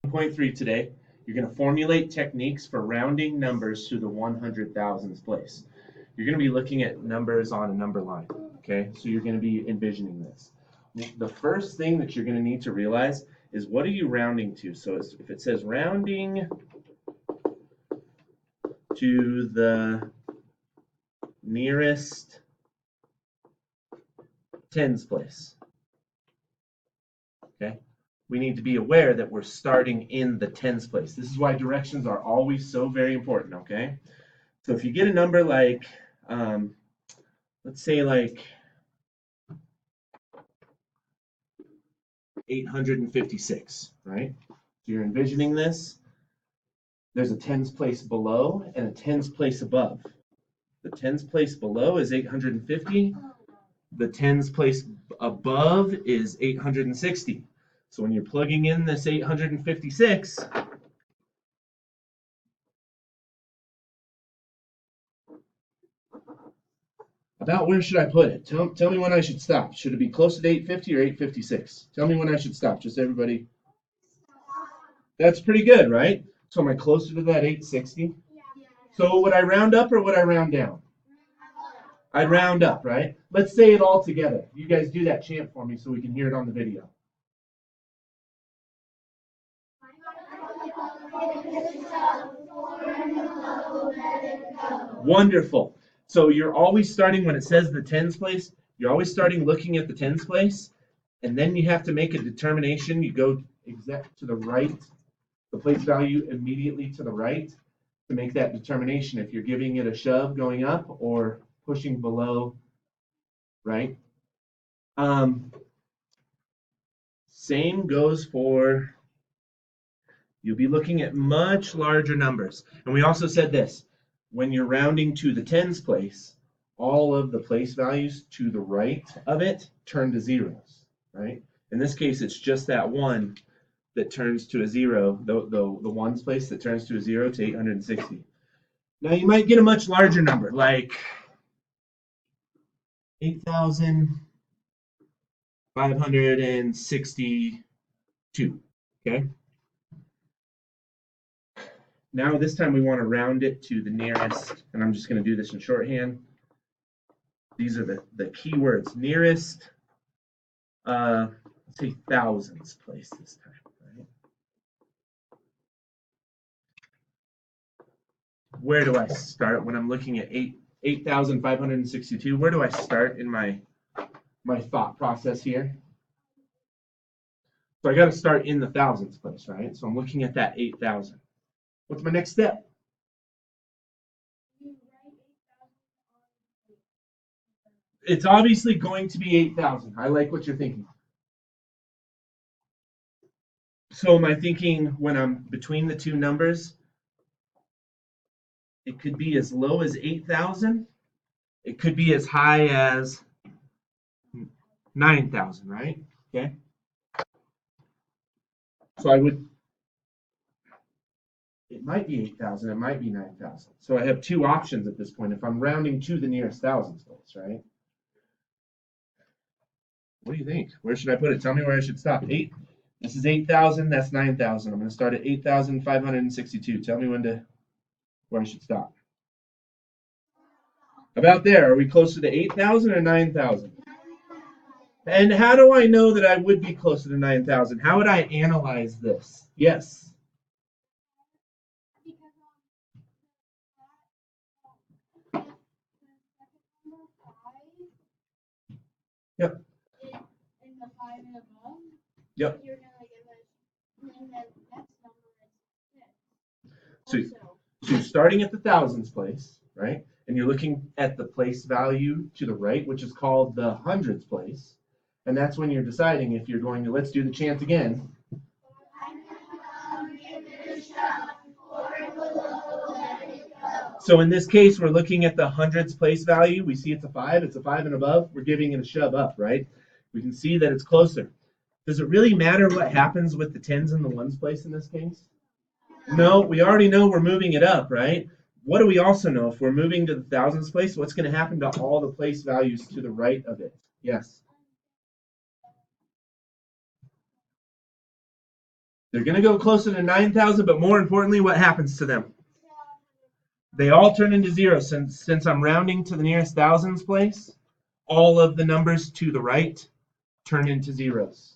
1.3 today. You're going to formulate techniques for rounding numbers to the 100,000th place. You're going to be looking at numbers on a number line, okay? So you're going to be envisioning this. The first thing that you're going to need to realize is, what are you rounding to? So if it says rounding to the nearest tens place, okay? We need to be aware that we're starting in the tens place. This is why directions are always so very important, okay? So if you get a number like, let's say like 856, right? So you're envisioning this. There's a tens place below and a tens place above. The tens place below is 850. The tens place above is 860. So when you're plugging in this 856, about where should I put it? Tell me when I should stop. Should it be closer to 850 or 856? Tell me when I should stop. Just everybody. That's pretty good, right? So am I closer to that 860? So would I round up or would I round down? I'd round up, right? Let's say it all together. You guys do that chant for me so we can hear it on the video. Wonderful. So you're always starting, when it says the tens place, you're always starting looking at the tens place, and then you have to make a determination. You go exact to the right, the place value immediately to the right, to make that determination if you're giving it a shove going up or pushing below, right? Same goes for, you'll be looking at much larger numbers. And we also said this, when you're rounding to the tens place, all of the place values to the right of it turn to zeros, right? In this case, it's just that one that turns to a zero, the ones place that turns to a zero to 860. Now you might get a much larger number, like 8,562, okay? Now this time we want to round it to the nearest, and I'm just going to do this in shorthand. These are the key words. Nearest, let's say thousands place this time, right? Where do I start when I'm looking at 8,562? Where do I start in my thought process here? So I got to start in the thousands place, right? So I'm looking at that 8,000. What's my next step? It's obviously going to be 8,000. I like what you're thinking. So am I thinking when I'm between the two numbers, it could be as low as 8,000. It could be as high as 9,000, right? Okay. So it might be 8,000, it might be 9,000. So I have two options at this point if I'm rounding to the nearest thousands place, right? What do you think? Where should I put it? Tell me where I should stop. This is 8,000, that's 9,000. I'm going to start at 8,562. Tell me where I should stop. About there. Are we closer to 8,000 or 9,000? And how do I know that I would be closer to 9,000? How would I analyze this? Yes. Yep. In the 5 and above. Yep. You're gonna give us, and then the next number is 6. So you're starting at the thousands place, right? And you're looking at the place value to the right, which is called the hundreds place. And that's when you're deciding if you're going to, let's do the chant again. So in this case, we're looking at the hundreds place value. We see it's a 5 and above. We're giving it a shove up, right? We can see that it's closer. Does it really matter what happens with the tens and the ones place in this case? No, we already know we're moving it up, right? What do we also know? If we're moving to the thousands place, what's going to happen to all the place values to the right of it? Yes. They're going to go closer to 9,000, but more importantly, what happens to them? They all turn into zeros. Since I'm rounding to the nearest thousands place, all of the numbers to the right turn into zeros.